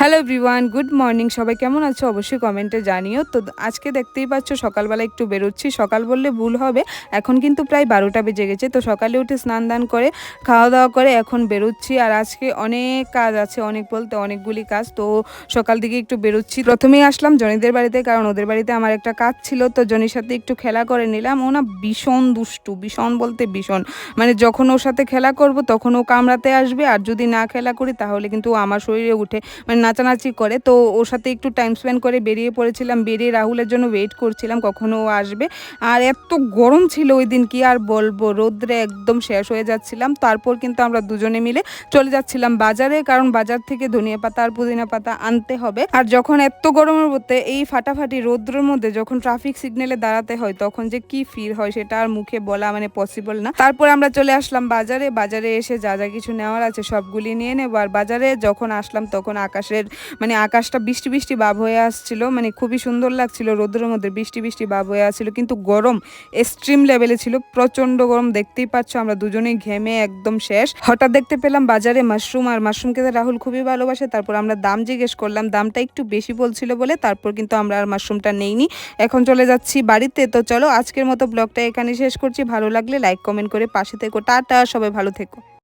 Hello everyone, good morning. সবাই কেমন আছো অবশ্যই কমেন্টে জানিও। তো আজকে দেখতেই পাচ্ছ সকালবেলা একটু বেরোচ্ছি। সকাল বললে ভুল হবে, এখন কিন্তু প্রায় 12টা বেজে গেছে। তো সকালে উঠে স্নান দান করে খাওয়া দাওয়া করে এখন বেরোচ্ছি। আর আজকে অনেক কাজ আছে, অনেক বলতে অনেকগুলি কাজ। তো সকাল দিকে একটু বেরোচ্ছি। প্রথমেই আসলাম জনিদের বাড়িতে, কারণ ওদের বাড়িতে আমার একটা কাজ ছিল। তো জনির সাথে একটু খেলা করে নিলাম। ও না ভীষণ দুষ্টু, ভীষণ বলতে ভীষণ। মানে যখন ওর সাথে খেলা করব তখন ও কামড়াতে আসবে, আর যদি না খেলা করি তাহলে কিন্তু ও আমার শরীরে উঠে মানে নাচানাচি করে। তো ওর সাথে একটু টাইম স্পেন্ড করে বেরিয়ে পড়েছিলাম। বেরিয়ে রাহুলের জন্য ওয়েট করছিলাম কখনো ও আসবে। আর এত গরম ছিল ওই দিন, কি আর বলবো, রোদ্রে একদম শেষ হয়ে যাচ্ছিলাম। তারপর কিন্তু আমরা দুজনে মিলে চলে যাচ্ছিলাম বাজারে, কারণ বাজার থেকে ধনিয়া পাতা আর পুদিনা পাতা আনতে হবে। আর যখন এত গরমের মধ্যে এই ফাটাফাটি রোদ্রের মধ্যে যখন ট্রাফিক সিগন্যালে দাঁড়াতে হয় তখন যে কি ফিল হয় সেটা আর মুখে বলা মানে পসিবল না। তারপর আমরা চলে আসলাম বাজারে। বাজারে এসে যা যা কিছু নেওয়ার আছে সবগুলি নিয়ে নেব। আর বাজারে যখন আসলাম তখন আকাশটা বৃষ্টি বৃষ্টি ভাব হয়ে আসছিল, মানে খুবই সুন্দর লাগছিল। রোদ্রের মধ্যে বৃষ্টি বৃষ্টি ভাব হয়ে আসছিল, কিন্তু গরম এক্সট্রিম লেভেলে ছিল, প্রচন্ড গরম। দেখতেই পাচ্ছ আমরা দুজনেই ঘেমে একদম শেষ। হঠাৎ দেখতে পেলাম বাজারে মাশরুম, আর মাশরুম খেতে রাহুল খুবই ভালোবাসে। তারপর আমরা দাম জিজ্ঞেস করলাম, দামটা একটু বেশি বলছিল বলে তারপর কিন্তু আমরা আর মাশরুমটা নেইনি। এখন চলে যাচ্ছি বাড়িতে। তো চলো আজকের মতো ব্লগটা এখানে শেষ করছি। ভালো লাগলে লাইক কমেন্ট করে পাশে থেকো। টাটা, সবাই ভালো থেকো।